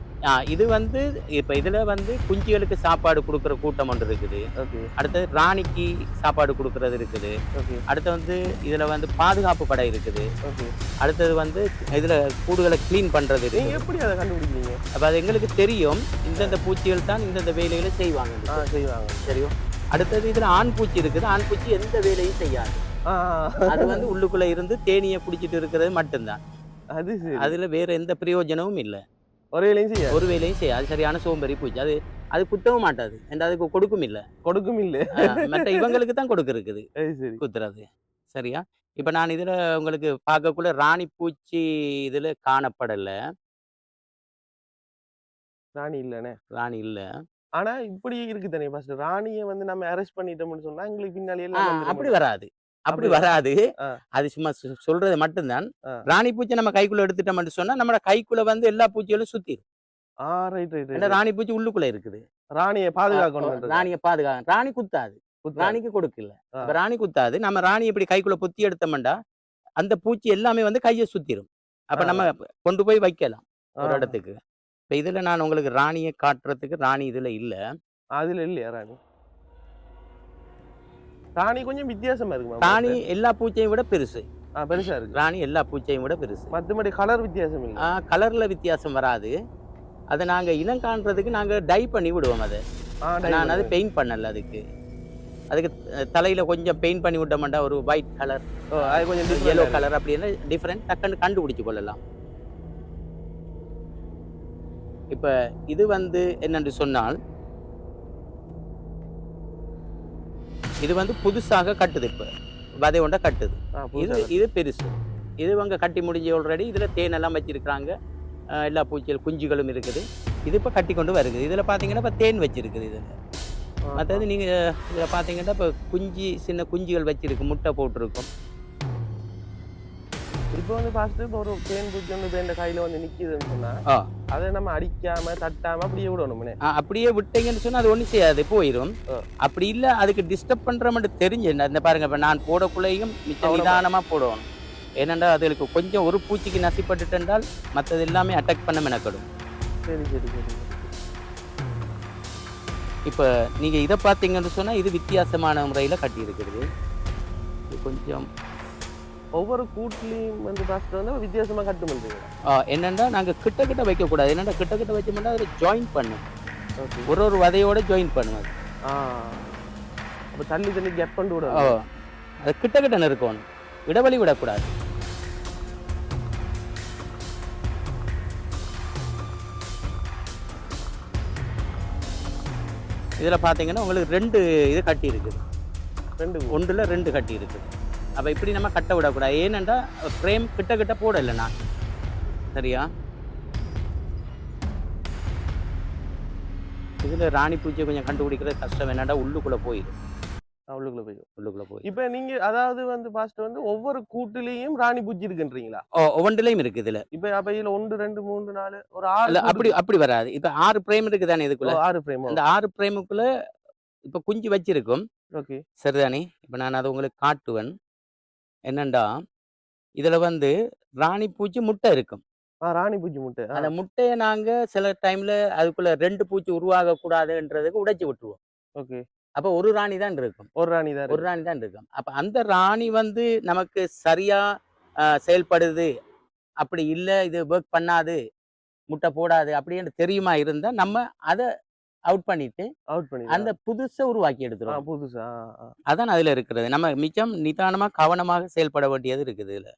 இது வந்து இப்போ இதில் வந்து குஞ்சுகளுக்கு சாப்பாடு கொடுக்குற கூட்டம் ஒன்று இருக்குது. ஓகே. அடுத்தது ராணிக்கு சாப்பாடு கொடுக்கறது இருக்குது. ஓகே. அடுத்து வந்து இதில் வந்து பாதுகாப்பு படை இருக்குது. ஓகே. அடுத்தது வந்து இதில் கூடுகளை க்ளீன் பண்ணுறது இருக்குது. நீங்கள் எப்படி அதை கண்டுபிடிக்கிறீங்க? அப்போ அது எங்களுக்கு தெரியும், இந்தந்த பூச்சிகள் தான் இந்தந்த வேலைகளை செய்வாங்க. செய்வாங்க. தெரியும். அடுத்தது இதில் ஆண் பூச்சி இருக்குது. ஆண் பூச்சி எந்த வேலையும் செய்யாது. அது வந்து உள்ளுக்குள்ளே இருந்து தேனியை குடிச்சிட்டு இருக்கிறது மட்டும்தான். அது சரி. அதில் வேற எந்த பிரயோஜனமும் இல்லை. ஒரு வேலையும் செய்யாது. ஒரு வேலையும் செய்யாது. சரியான சோம்பேறி பூச்சி. அது குத்தவும் மாட்டாது. and அதுக்கு கொடுக்கும் இல்லை. கொடுக்கும் இல்லை. மற்ற இவங்களுக்கு தான் கொடுக்க இருக்குது சரி. குத்துறது. சரியா? இப்போ நான் இதில் உங்களுக்கு பார்க்கக்குள்ள ராணி பூச்சி இதில் காணப்படலை. ராணி இல்லைண்ணே. ராணி இல்லை. ஆனா இப்படி இருக்கு தானே ஃபர்ஸ்ட் ராணியை வந்து நம்ம அரெஸ்ட் பண்ணிட்டோம்னு சொன்னா எங்களுக்கு பின்னாலே அப்படி வராது. அப்படி வராது. அது சும்மா சொல்றது மட்டும்தான். ராணி பூச்சி நம்ம கைக்குள்ள எடுத்துட்டோம்னு சொன்னா நம்ம கைக்குள்ள வந்து எல்லா பூச்சிகளும் சுத்திடும். ரைட். ராணி பூச்சி உள்ளுக்குள்ள இருக்குது. ராணியை பாதுகாக்கணும். ராணியை பாதுகாக்க. ராணி குத்தாது. ராணிக்கு கொடுக்கல. ராணி குத்தாது. நம்ம ராணி இப்படி கைக்குள்ள பொத்தி எடுத்தோம்டா அந்த பூச்சி எல்லாமே வந்து கையை சுத்திடும். அப்ப நம்ம கொண்டு போய் வைக்கலாம் ஒரு இடத்துக்கு. இப்ப இதுல நான் உங்களுக்கு ராணியை காட்டுறதுக்கு ராணி இதுல இல்ல. அதுல இல்லையா ராணி? ராணி கொஞ்சம் வித்தியாசமா இருக்குமா? ராணி எல்லா பூச்சியையும் விட பெருசு. பெருசா இருக்கு. ராணி எல்லா பூச்சியையும் விட பெருசு. மற்றபடி கலர் வித்தியாசம் இல்லை. கலர்ல வித்தியாசம் வராது. அதை நாங்க இனம் காண்றதுக்கு நாங்க டை பண்ணி விடுவோம். அதை நான் அது பெயிண்ட் பண்ணல. அதுக்கு தலையில கொஞ்சம் பெயிண்ட் பண்ணி விட்டோம்டா ஒரு ஒயிட் கலர், கொஞ்சம் yellow கலர் அப்படின்னு டிஃபரெண்ட் டக்குன்னு கண்டுபிடிச்சு கொள்ளலாம். இப்ப இது வந்து என்னென்று சொன்னால் இது வந்து புதுசாக கட்டுது. இப்ப வதை ஒன்றை கட்டுது. இது பெருசு. இது இவங்க கட்டி முடிஞ்ச ஆல்ரெடி. இதுல தேன் எல்லாம் வச்சிருக்காங்க. எல்லா பூச்சிகள் குஞ்சுகளும் இருக்குது. இது இப்ப கட்டி கொண்டு வருது. இதுல பாத்தீங்கன்னா இப்ப தேன் வச்சிருக்குது. இதுல மற்றது நீங்க இதுல பாத்தீங்கன்னா இப்ப சின்ன குஞ்சுகள் வச்சிருக்கு, முட்டை போட்டிருக்கும். இப்போ வந்து ஃபர்ஸ்ட் ஒரு தேன் பூச்சி வந்து இந்த கையில வந்து நிக்குதுன்னு சொன்னா அதை நம்ம அடிக்காம தட்டாம அப்படியே விடணும். அப்படியே விட்டீங்கன்னு சொன்னா அது ஒன்றும் செய்யாது, போயிடும். அப்படி இல்லை அதுக்கு டிஸ்டர்ப் பண்ற மட்டும் தெரிஞ்சு இந்த பாருங்க. இப்போ நான் போடக்குள்ளையும் மிச்சம் நிதானமா போடணும். ஏனென்றா அதுக்கு கொஞ்சம் ஒரு பூச்சிக்கு நசிப்பட்டு என்றால் மற்றது எல்லாமே அட்டாக் பண்ண மெனக்கடும். சரி. இப்போ நீங்க இதை பார்த்தீங்கன்னு சொன்னா இது வித்தியாசமான முறையில கட்டி இருக்கிறது. கொஞ்சம் ஒவ்வொரு கூட்டிலையும் வந்து ஃபர்ஸ்ட் வந்து வித்தியாசமா கட்டு பண்றீங்க. என்னென்னா நாங்கள் கிட்ட வைக்கக்கூடாது. என்னென்னா கிட்ட வச்சோம்னா அதில் ஜாயின் பண்ணும். ஒரு வதையோட ஜாயின் பண்ணும். அப்போ தள்ளி கெட் பண்ணி விட அது கிட்ட இருக்கணும், இடைவெளி விடக்கூடாது. இதில் பார்த்தீங்கன்னா உங்களுக்கு 2 இது கட்டி இருக்குது. ஒன்றில் 2 கட்டி இருக்குது. அப்போ இப்படி நம்ம கட்ட விடக்கூடாது. ஏனென்றா ஃப்ரேம் கிட்ட போடலை நான். சரியா? இதில் ராணி பூச்சியை கொஞ்சம் கண்டுபிடிக்கிறது கஷ்டம். என்னடா உள்ளுக்குள்ளே போயிடும். உள்ளுக்குள்ளே போய் இப்போ நீங்க அதாவது வந்து ஃபர்ஸ்ட் வந்து ஒவ்வொரு கூட்டிலையும் ராணி பூச்சி இருக்குன்றீங்களா? ஒவ்வொன்றிலையும் இருக்குது. இதில் இப்போ அப்போ இதில் 1 2 3 4 ஒரு 6 அப்படி வராது. இப்போ 6 ஃப்ரேம் இருக்குதானே இதுக்குள்ள? 6 ஃப்ரேம். அந்த 6 ஃப்ரேமுக்குள்ள இப்போ குஞ்சு வச்சிருக்கும். ஓகே, சரிதானே? இப்போ நான் அதை உங்களுக்கு காட்டுவேன். என்னண்டா இதுல வந்து ராணி பூச்சி முட்டை இருக்கும். ராணி பூச்சி முட்டை. அந்த முட்டையை நாங்க சில டைம்ல அதுக்குள்ள 2 பூச்சி உருவாக கூடாதுன்றதுக்கு உடைச்சு விட்டுருவோம். ஓகே. அப்ப ஒரு ராணி தான் இருக்கும். ஒரு ராணி தான் இருக்கும். அப்ப அந்த ராணி வந்து நமக்கு சரியா செயல்படுது, அப்படி இல்ல இது ஒர்க் பண்ணாது, முட்டை போடாது அப்படின்னு தெரியுமா இருந்தா நம்ம அதை அவுட் பண்ணிட்டு அந்த புதுசை உருவாக்கி எடுத்துரும். புதுசா அதான் அதுல இருக்கிறது. நம்ம மிச்சம் நிதானமா கவனமாக செயல்பட வேண்டியது இருக்குது. இதுல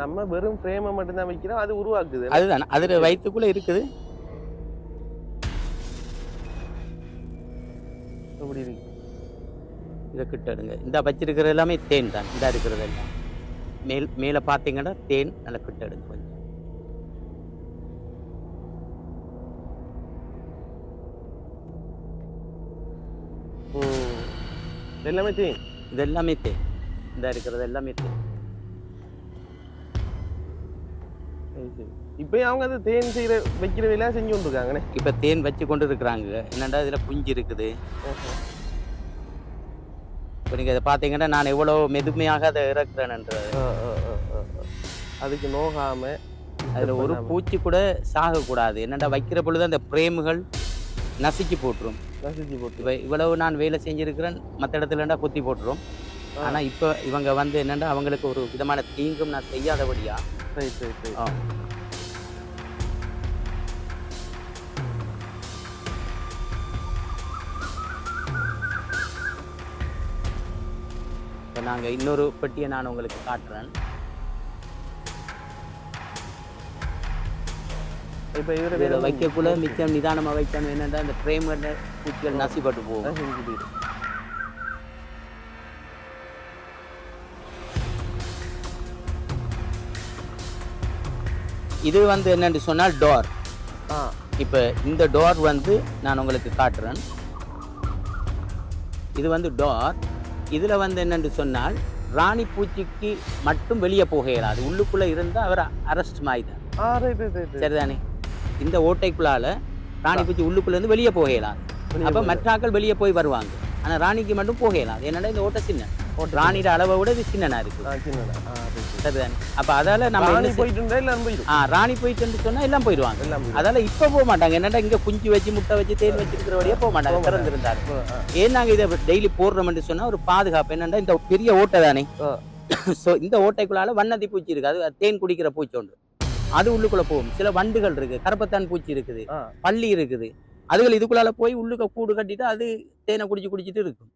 நம்ம வெறும் ஃப்ரேமை மட்டும் தான் வைக்கிறோம், அது உருவாக்குது. அதுதான் அதுல வயிற்றுக்குள்ள இருக்குது. எப்படி இருக்கு இதை கிட்ட எடுங்க. இந்த வச்சிருக்கிறது எல்லாமே தேன் தான். இந்த இருக்கிறது எல்லாம் மேலே பார்த்தீங்கன்னா தேன் நல்லா கிட்ட எடுங்க. கொஞ்சம் இது எல்லாமே தேன். இது எல்லாமே தேன். இந்த இருக்கிறது எல்லாமே தேன். இப்பயும் அவங்க அது தேன் செய்யற வைக்கிற வேலையா செஞ்சு கொண்டிருக்காங்கண்ணே. இப்போ தேன் வச்சு கொண்டு இருக்கிறாங்க. என்னண்டா இதில் குஞ்சு இருக்குது. இப்போ நீங்கள் இதை பார்த்தீங்கன்னா நான் எவ்வளோ மெதுமையாக அதை இறக்குறேன்ன்றது. அதுக்கு நோகாம அதில் ஒரு பூச்சி கூட சாகக்கூடாது. என்னடா வைக்கிற பொழுது அந்த பிரேமுகள் நசுக்கி போட்டுரும். இப்போ இவ்வளவு நான் வேலை செஞ்சுருக்கிறேன், மற்ற இடத்துலண்டா குத்தி போட்டுரும். ஆனால் இப்போ இவங்க வந்து என்னென்னா அவங்களுக்கு ஒரு விதமான தீங்கும் நான் செய்யாதபடியா. இப்போ நாங்கள் இன்னொரு பெட்டியை நான் உங்களுக்கு காட்டுறேன். இப்போ இதில் வைக்கக்குள்ள மிச்சம் நிதானமாக வைக்கணும். என்னென்னா இந்த பிரேம்கள் பூச்சிகள் நசிப்பட்டு போகும். இது வந்து என்னென்னு சொன்னால் டோர். இப்போ இந்த டோர் வந்து நான் உங்களுக்கு காட்டுறேன். இது வந்து டோர். இதில் வந்து என்னென்னு சொன்னால் ராணி பூச்சிக்கு மட்டும் வெளியே போக இயலாது. உள்ளுக்குள்ளே இருந்தால் அவர் அரெஸ்ட் மாயிதான். சரிதானே? இந்த ஓட்டைக்குள்ளால ராணி பூச்சி உள்ளுக்குள்ளேருந்து வெளியே போக இயலாது. அப்போ மற்றாக்கள் வெளியே போய் வருவாங்க. ஆனால் ராணிக்கு மட்டும் போக இயலாது. என்னென்னா இந்த ஓட்டை சின்ன ராணியோட அளவை விட இது சின்னனா இருக்கு. சரிதானே? அப்போ அதால நம்ம ராணி போயிட்டு சொன்னா எல்லாம் போயிடுவாங்க. அதால இப்போ போக மாட்டாங்க. என்னடா இங்க குஞ்சு வச்சு முட்டை வச்சு தேன் வச்சிருக்கிற வழியே போக மாட்டாங்க. திறந்திருந்தாரு. ஏன் நாங்கள் இதை டெய்லி போடுறோம்னு சொன்னா ஒரு பாதுகாப்பு. என்னன்னா இந்த பெரிய ஓட்டை தானே. ஸோ இந்த ஓட்டைக்குள்ளால வண்ணதி பூச்சி இருக்கு. அது தேன் குடிக்கிற பூச்சி ஒன்று. அது உள்ளுக்குள்ள போகும். சில வண்டுகள் இருக்கு, கருப்பத்தான் பூச்சி இருக்குது, பள்ளி இருக்குது. அதுகள் இதுக்குள்ளால போய் உள்ளுக்க கூடு கட்டிட்டு அது தேனை குடிச்சிட்டு இருக்கும்.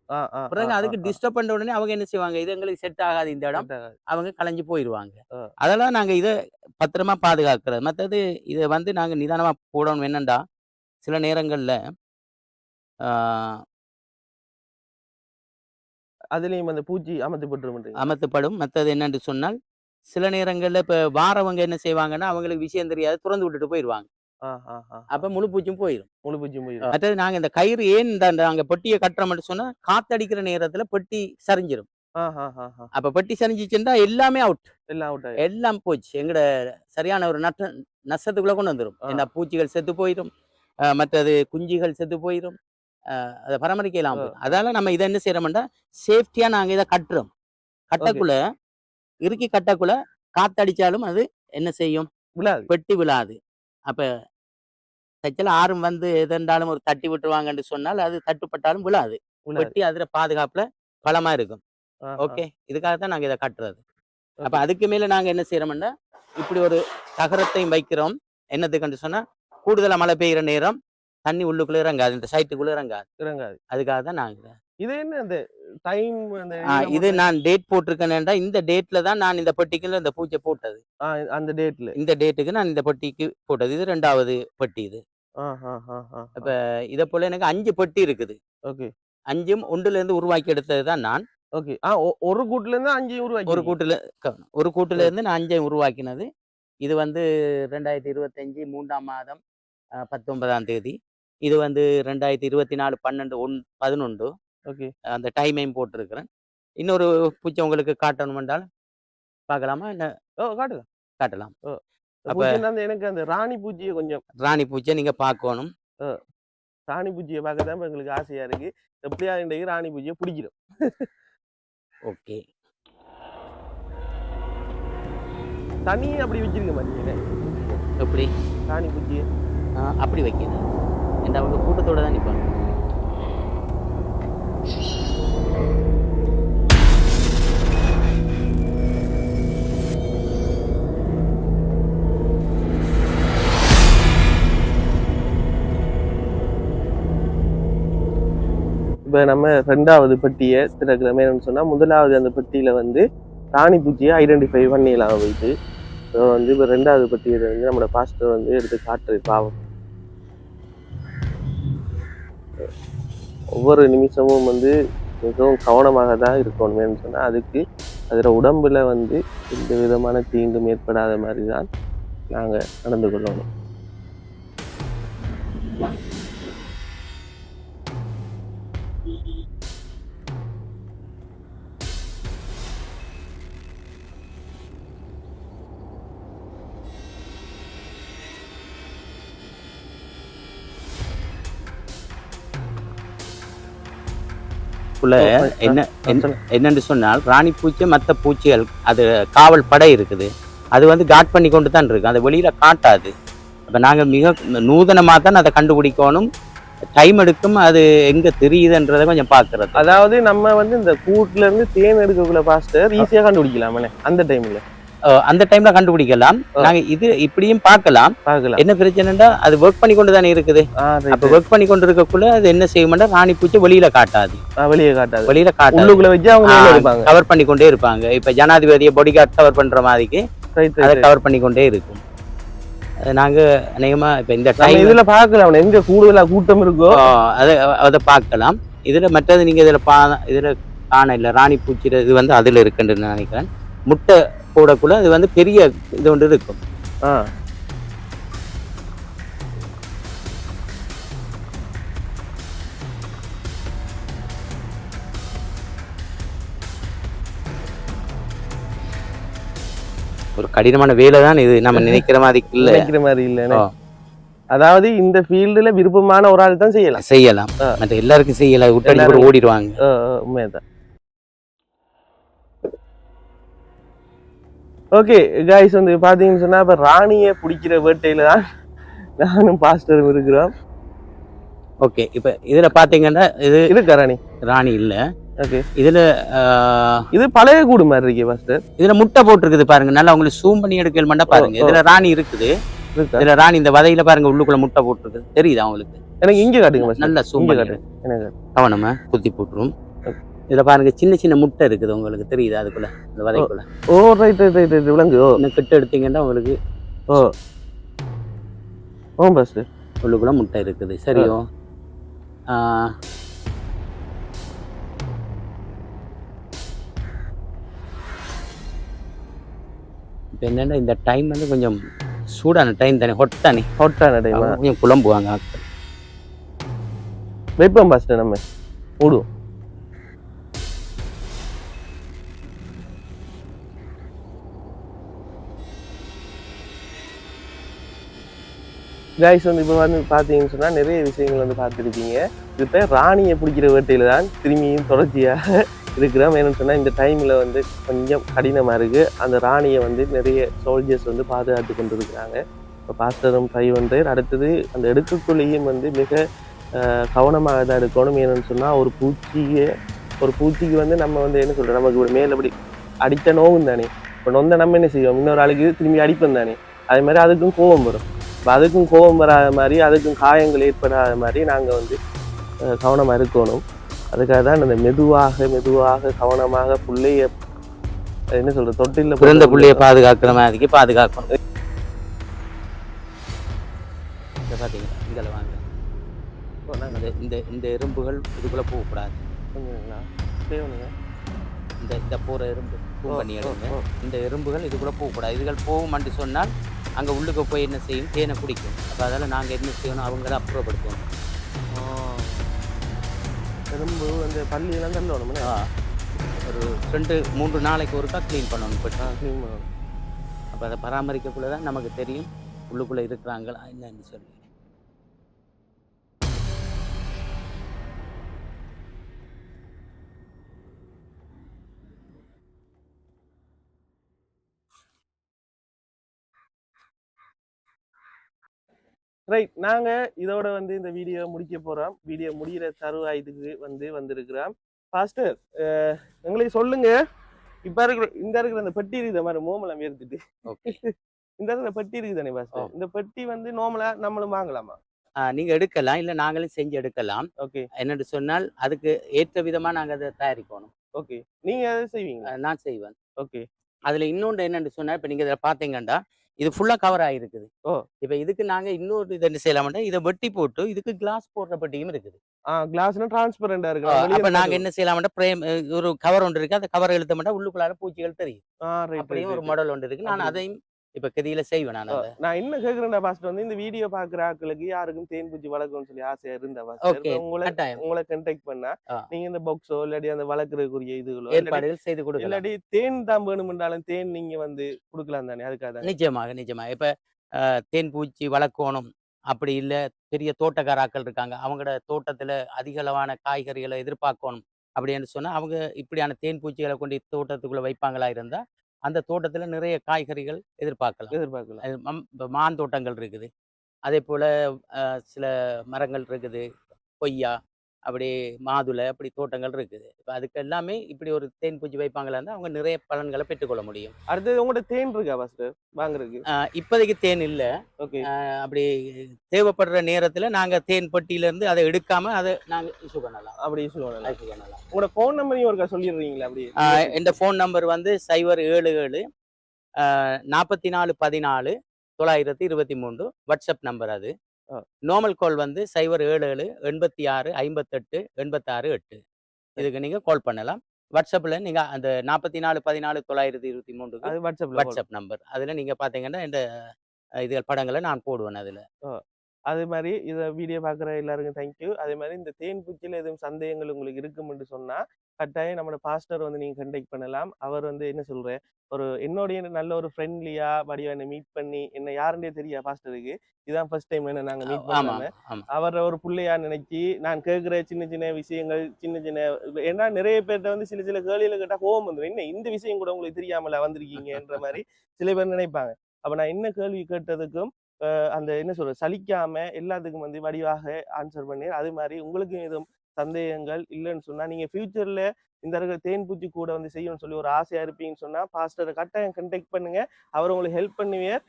பிறகு அதுக்கு டிஸ்டர்ப் பண்ண உடனே அவங்க என்ன செய்வாங்க, இது எங்களுக்கு செட் ஆகாது இந்த இடம், அவங்க கலைஞ்சு போயிடுவாங்க. அதெல்லாம் நாங்க இதை பத்திரமா பாதுகாக்கிறது. மற்றது இதை வந்து நாங்க நிதானமா போடணும். என்னண்டா சில நேரங்கள்ல அதுலயும் அந்த பூச்சி அமர்த்தப்படும். மற்றது என்னன்னு சொன்னால் சில நேரங்கள்ல இப்ப வாரவங்க என்ன செய்வாங்கன்னா அவங்களுக்கு விஷயம் தெரியாது, திறந்து விட்டுட்டு போயிடுவாங்க. அப்ப முழு பூச்சும் போயிடும். மற்றது நாங்க இந்த கயிறு ஏன் நாங்க பெட்டியை கட்டுறோம்னு சொன்னா காத்தடிக்கிற நேரத்துல பெட்டி சரிஞ்சிடும். அப்ப பெட்டி சரிஞ்சிச்சுன்னா எல்லாமே அவுட், எல்லாம் போச்சு. எங்கட சரியான ஒரு நஷ்டத்துக்குள்ள கொண்டு வந்துடும். என்ன பூச்சிகள் செத்து போயிடும், மற்றது குஞ்சுகள் செத்து போயிடும், அதை பராமரிக்கலாம். அதால நம்ம இதை என்ன செய்யறோம்னா சேஃப்டியா நாங்க இதை கட்டுறோம். கட்டக்குள்ள இறுக்கி கட்டக்குள்ள காத்தடிச்சாலும் அது என்ன செய்யும், பெட்டி விழாது. அப்ப தச்சல ஆறும் வந்து எதென்றாலும் ஒரு தட்டி விட்டுருவாங்கன்னு சொன்னால் அது தட்டுப்பட்டாலும் விழாது. பெட்டி அதுல பாதுகாப்புல பலமா இருக்கும். ஓகே, இதுக்காக தான் நாங்க இதை கட்டுறது. அப்ப அதுக்கு மேல நாங்க என்ன செய்யறோம்னா இப்படி ஒரு தகரத்தையும் வைக்கிறோம். என்னதுக்குன்னு சொன்னா கூடுதலா மழை பெய்யுற நேரம் தண்ணி உள்ளுக்குள்ள இறங்காது, இந்த சைட்டுக்குள்ள இறங்காது. அதுக்காக தான் நாங்க இது என்ன அந்த டைம் இது நான் டேட் போட்டிருக்கேன்டா. இந்த டேட்ல தான் நான் இந்த பெட்டிக்குள்ள இந்த பூஜை போட்டது. அந்த டேட்ல இந்த டேட்டுக்கு நான் இந்த பெட்டிக்கு போட்டது. இது 2வது பெட்டி. இது அப்ப இத போல எனக்கு 5 பெட்டி இருக்குது. ஓகே, 5ம் ஒன்றுல இருந்து உருவாக்கி எடுத்தது தான் நான். ஓகே, ஒரு கூட்டுல இருந்து 5 உருவாக்கி ஒரு கூட்டுல இருந்து நான் 5 உருவாக்கினது. இது வந்து 2025 3ஆம் மாதம் 19ஆம் தேதி. இது வந்து 2024 12/11. ஓகே, அந்த டைமையும் போட்டிருக்கிறேன். இன்னொரு பூச்சி உங்களுக்கு காட்டணும் என்றால் பார்க்கலாமா? என்ன? காட்டலாம். அப்ப எனக்கு அந்த ராணி பூச்சியை கொஞ்சம் ராணி பூச்சியை நீங்க பார்க்கணும். ராணி பூச்சியை பார்க்கதான் எங்களுக்கு ஆசையா இருக்கு. எப்படியா இன்றைக்கு ராணி பூச்சியை பிடிக்கிறோம். ஓகே, தனி அப்படி வச்சிருக்க மாட்டீங்க. எப்படி ராணி பூச்சியை அப்படி வைக்கணும். என்ற அவங்க கூட்டத்தோட தான் நிற்பாங்க. இப்போ நம்ம 2வது பெட்டியை திறக்கிறோமே சொன்னா, முதலாவது அந்த பெட்டியில வந்து ராணி பூச்சியை ஐடென்டிஃபை பண்ணிடலாம் வைத்து. வந்து இப்போ 2வது பெட்டியை வந்து நம்மளோட பாஸ்டர் வந்து எடுத்து காட்டுறது பாவம். ஒவ்வொரு நிமிஷமும் வந்து மிகவும் கவனமாக தான் இருக்கணும்னு சொன்னால் அதுக்கு அதில் உடம்புல வந்து எந்த விதமான தீண்டும் ஏற்படாத மாதிரி தான் நாங்கள் நடந்து கொள்ளணும். அதுக்குள்ள என்ன என்னன்னு சொன்னால் ராணி பூச்சி மற்ற பூச்சிகள் அது காவல் படை இருக்குது, அது வந்து காட் பண்ணி கொண்டு தான் இருக்கு, அதை வெளியில காட்டாது. அப்போ நாங்கள் மிக நூதனமாக தான் அதை கண்டுபிடிக்கணும், டைம் எடுக்கும், அது எங்க தெரியுதுன்றதை கொஞ்சம் பார்க்கறது. அதாவது நம்ம வந்து இந்த கூட்டுல இருந்து தேன் எடுக்கக்குள்ள பாஸ்டர் ஈஸியா கண்டுபிடிக்கலாமே அந்த டைம்ல. அந்த டைம்ல கண்டுபிடிக்கலாம். நாங்க இது இப்படியும் பார்க்கலாம். என்ன பிரச்சனைன்னா அது ஒர்க் பண்ணி கொண்டு தானே இருக்குது. அப்ப ஒர்க் பண்ணி கொண்டு இருக்கக்குள்ள அது என்ன செய்யும்னா ராணி பூச்சி வெளியில காட்டாது, வெளியில காட்டாது, உள்ளுக்குள்ள வச்சு அவங்க கவர் பண்ணி கொண்டே இருப்பாங்க. இப்ப ஜனாதிபதியை பாடிகார்ட் கவர் பண்ற மாதிரிக்கு அதை கவர் பண்ணி கொண்டே இருக்கும். நாங்க அநேகமா இப்ப இந்த டைம் இதுல பார்க்கலாம் எங்க கூடுதலா கூட்டம் இருக்கோ அதை பார்க்கலாம். இதுல மற்றது நீங்க இதுல காண இல்ல ராணி பூச்சி இது வந்து அதுல இருக்குன்னு நினைக்கிறேன். முட்டை போடக்குள்ள அது வந்து பெரிய இது ஒன்று இருக்கும். ஒரு கடினமான வேலை தான் இது, நம்ம நினைக்கிற மாதிரி இல்ல. அதாவது இந்த ஃபீல்டுல விருப்பமான ஒரு ஆள் தான் செய்யலாம், மற்ற எல்லாருக்கும் செய்யல விட்டு ஓடிடுவாங்க. உண்மைதான். ஓகே கைஸ், வந்து பாத்தீங்கன்னு சொன்னா இப்ப ராணியை பிடிக்கிற வேட்டையில தான் நானும் பாஸ்டரும் இருக்கிறோம். ஓகே, இப்ப இதுல பாத்தீங்கன்னா இது இருக்கா ராணி இல்ல. ஓகே, இதுல இது பழைய கூடு மாதிரி இருக்கே பாஸ்டர். இதுல முட்டை போட்டுருக்குது பாருங்க, நல்லா உங்களுக்கு ஜூம் பண்ணி எடுக்கல பாருங்க. இதுல ராணி இருக்குது, இதுல ராணி இந்த வதையில பாருங்க உள்ளுக்குள்ள முட்டை போட்டுருக்கு, தெரியுதா உங்களுக்கு? எனக்கு இங்க காட்டுங்க, நல்லா ஜூம் பண்ணி கவனமா குத்தி போட்டுரும். இதுல பாருங்க சின்ன சின்ன முட்டை இருக்குது, உங்களுக்கு தெரியுதா அதுக்குள்ள இந்த வதைக்குள்ள? ஓ ரைட் ரைட் ரைட் விலங்கு. இன்னும் கிட்ட எடுத்தீங்கன்னா உங்களுக்கு பாஸ்டர் உள்ளுக்குள்ள முட்டை இருக்குது. சரியோ? இப்போ என்னென்னா இந்த டைம் வந்து கொஞ்சம் சூடான டைம் தானே, ஹொட்டான டைம், கொஞ்சம் குழம்புவாங்க ஆட்கள். வைப்போம் பாஸ்டர், நம்ம ஓடுவோம். கைஸ், வந்து இப்போ வந்து பார்த்தீங்கன்னு சொன்னால் நிறைய விஷயங்கள் வந்து பார்த்துருப்பீங்க. இப்போ ராணியை பிடிக்கிற வேட்டையில் தான் திரும்பியும் தொடர்ச்சியாக இருக்கிறோம். என்னென்னு சொன்னால் இந்த டைமில் வந்து கொஞ்சம் கடினமாக இருக்குது. அந்த ராணியை வந்து நிறைய சோல்ஜர்ஸ் வந்து பாதுகாத்து கொண்டு இருக்கிறாங்க. இப்போ பாஸ்டரும் ட்ரை பண்ணுறாரு. அடுத்தது அந்த எடுக்கக்குள்ளேயும் வந்து மிக கவனமாக தான் எடுக்கணும். என்னென்னு சொன்னால் ஒரு பூச்சிக்கு வந்து நம்ம வந்து என்ன சொல்கிறோம், நமக்கு ஒரு மேலே அப்படி அடித்த நோவும் தானே. இப்போ நொந்த நம்ம என்ன செய்வோம், இன்னொரு ஆளுக்கு திரும்பி அடிப்போம் தானே. அதே மாதிரி அதுக்கும் கோபம் வரும். அதுக்கும் கோபம் வராத மாதிரி, அதுக்கும் காயங்கள் ஏற்படாத மாதிரி நாங்கள் வந்து கவனமாக இருக்கணும். அதுக்காக தான் அந்த மெதுவாக கவனமாக பிள்ளைய என்ன சொல்ற தொட்டில பிறந்த பிள்ளைய பாதுகாக்கிற மாதிரி பாதுகாக்கணும். பார்த்தீங்கன்னா இதில் வாங்க, நாங்கள் இந்த எறும்புகள் இதுக்குள்ளே போகக்கூடாது. இந்த போகிற எறும்பு பண்ணி எடுங்க. இந்த எறும்புகள் இதுக்குள்ளே போகக்கூடாது. இதுகள் போகும்னு சொன்னால் அங்கே உள்ளுக்கு போய் என்ன செய்யும், தேனை குடிக்கும். அப்போ அதெல்லாம் நாங்கள் என்ன செய்யணும், அவங்கள அப்புறப்படுத்தணும். எறும்பு அந்த பள்ளியெல்லாம் தள்ளணும், ஒரு 2-3 நாளைக்கு ஒருக்கா க்ளீன் பண்ணணும். இப்போ க்ளீன் பண்ணணும். அப்போ அதை பராமரிக்கக்குள்ளே தான் நமக்கு தெரியும் உள்ளுக்குள்ளே இருக்கிறாங்களா என்னன்னு சொல்லி. ரைட், நாங்கள் இதோட வந்து இந்த வீடியோ முடிக்க போகிறோம். வீடியோ முடிகிற தருவாயத்துக்கு வந்திருக்கிறோம். பாஸ்டர், எங்களுக்கு சொல்லுங்க, இப்போ இருக்கிற அந்த பெட்டி இருக்குது மாதிரி மோமலம் எடுத்துட்டு இந்த இடத்துல பெட்டி இருக்குது தானே பாஸ்டர், இந்த பெட்டி வந்து நார்மலா நம்மளும் வாங்கலாமா? நீங்க எடுக்கலாம், இல்ல நாங்களும் செஞ்சு எடுக்கலாம். ஓகே, என்னன்னு சொன்னால் அதுக்கு ஏற்ற விதமா நாங்க அதை தயாரிக்கணும். ஓகே, நீங்க அதை செய்வீங்க? நான் செய்வேன். ஓகே, அதுல இன்னொன்று என்னன்னு சொன்னா, இப்ப நீங்க இதை பாத்தீங்கன்னா இது ஃபுல்லா கவர் ஆகிருக்குது. இப்ப இதுக்கு நாங்க இன்னொரு இது என்ன செய்யலாம்னா, இதை வெட்டி போட்டு இதுக்கு கிளாஸ் போடுற பெட்டியும் இருக்குது. கிளாஸ்னா டிரான்ஸ்பரண்டா இருக்கு. அப்ப நாங்க என்ன செய்யலாம்னா, பிரேம் ஒரு கவர் ஒன்று இருக்கு, அந்த கவர் இழுத்த மாட்டா உள்ளுக்குள்ளார பூச்சிகள் தெரியும். அப்படியும் ஒரு மாடல் ஒன்று இருக்கு. நான் அதையும் இப்ப கதியில செய்வேன். நான் என்ன கேக்குறேன்டா பாஸ்டர், வந்து இந்த வீடியோ பாக்குற ஆட்களுக்கு யாருக்கும் தேன் பூச்சி வளர்க்கணும்னு சொல்லி ஆசையா இருந்தா உங்களை கண்டாக்ட் பண்ணா நீங்க இந்த பாக்ஸோ இல்லாட்டி அந்த வளர்க்கறதுக்குரிய இதுகளோ ஏற்பாடுகள் செய்து கொடுக்கலாம். இல்லாட்டி தேன் தான் வேணும்ன்றாலும் தேன் நீங்க வந்து கொடுக்கலாம் தானே? அதுக்காக நிச்சயமாக இப்ப தேன் பூச்சி வளர்க்கணும் அப்படி இல்ல, பெரிய தோட்டக்காராக்கள் இருக்காங்க, அவங்களோட தோட்டத்துல அதிக அளவான காய்கறிகளை எதிர்பார்க்கணும் அப்படின்னு சொன்னா அவங்க இப்படியான தேன் பூச்சிகளை கொண்டு தோட்டத்துக்குள்ள வைப்பாங்களா இருந்தா அந்த தோட்டத்துல நிறைய காய்கறிகள் எதிர்பார்க்கலாம். எதிர்பார்க்கலாம். இப்ப மான் தோட்டங்கள் இருக்குது. அதே போல சில மரங்கள் இருக்குது. கொய்யா, அப்படி மாதுளை, அப்படி தோட்டங்கள் இருக்குது. இப்ப அதுக்கு எல்லாமே இப்படி ஒரு தேன் பூச்சி வைப்பாங்களா இருந்தா அவங்க நிறைய பலன்களை பெற்றுக்கொள்ள முடியும். அடுத்தது உங்கள்ட்ட தேன் இருக்கா ஃபர்ஸ்ட் வாங்குறதுக்கு? இப்போதைக்கு தேன் இல்ல. ஓகே. அப்படி தேவைப்படுற நேரத்துல நாங்க தேன் பெட்டியில இருந்து அதை எடுக்காம அதை நாங்க இஷ்யூ பண்ணலாம். அப்படி சொல்லலாம். இஷ்யூ பண்ணலாம். உங்களோட ஃபோன் நம்பரையும் ஒருக்கா சொல்லிடுறீங்களா அப்படி? இந்த ஃபோன் நம்பர் வந்து 077 44 14 923 வாட்ஸ்அப் நம்பர் அது. நார்மல் கால் வந்து 077 86 58 86 8. இதுக்கு நீங்க கால் பண்ணலாம். வாட்ஸ்அப்ல நீங்க அந்த 44 14 923 அது வாட்ஸ்அப் நம்பர். அதுல நீங்க பாத்தீங்கன்னா இந்த இதுகள் படங்களை நான் போடுவேன் அதுல. அதே மாதிரி இதை வீடியோ பார்க்குற எல்லாருக்கும் தேங்க்யூ. அதே மாதிரி இந்த தேன் பூச்சியில் எதுவும் சந்தேகங்கள் உங்களுக்கு இருக்கும்னு சொன்னால் கட்டாயம் நம்மளோட பாஸ்டர் வந்து நீங்கள் கண்டெக்ட் பண்ணலாம். அவர் வந்து என்ன சொல்கிறேன், ஒரு என்னுடைய நல்ல ஒரு ஃப்ரெண்ட்லியாக வடிவா என்னை மீட் பண்ணி என்ன யாருன்னே தெரியா பாஸ்டருக்கு. இதுதான் ஃபர்ஸ்ட் டைம் என்ன நாங்கள் மீட் பண்ணாமல் அவரை ஒரு பிள்ளையா நினைச்சி நான் கேட்குற சின்ன சின்ன விஷயங்கள் சின்ன சின்ன ஏன்னா நிறைய பேர்கிட்ட வந்து சில கேள்வியில் கேட்டால் கோவம் வந்துடும். என்ன இந்த விஷயம் கூட உங்களுக்கு தெரியாமல வந்திருக்கீங்கன்ற மாதிரி சில பேர் நினைப்பாங்க. அப்போ நான் என்ன கேள்வி கேட்டதுக்கும் அந்த என்ன சொல்றது சலிக்காம எல்லாத்துக்கும் வந்து வடிவாக ஆன்சர் பண்ணி அது மாதிரி உங்களுக்கும் எதுவும் சந்தேகங்கள் இல்லைன்னு சொன்னா நீங்க ஃபியூச்சர்ல இந்த இருக்கிற தேன் பூச்சி கூட வந்து செய்யணும்னு சொல்லி ஒரு ஆசையா இருப்பீங்கன்னு சொன்னா பாஸ்டரை கட்டாயம் கண்டெக்ட் பண்ணுங்க. அவர் உங்களுக்கு ஹெல்ப் பண்ணுவார்.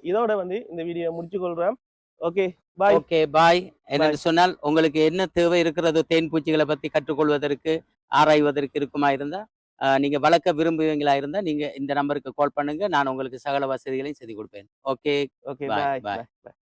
இதோட வந்து இந்த வீடியோ முடிச்சு கொள்றேன். Okay bye. Okay bye. என்னன்னு சொன்னால் உங்களுக்கு என்ன தேவை இருக்கிறதோ தேன் பூச்சிகளை பத்தி கற்றுக்கொள்வதற்கு ஆராய்வதற்கு இருக்குமா இருந்தா நீங்க வளர்க்க விரும்புவீங்களா இருந்தா நீங்க இந்த நம்பருக்கு கால் பண்ணுங்க. நான் உங்களுக்கு சகல வசதிகளையும் செய்து கொடுப்பேன். ஓகே ஓகே பாய் பாய் பாய். பாய்.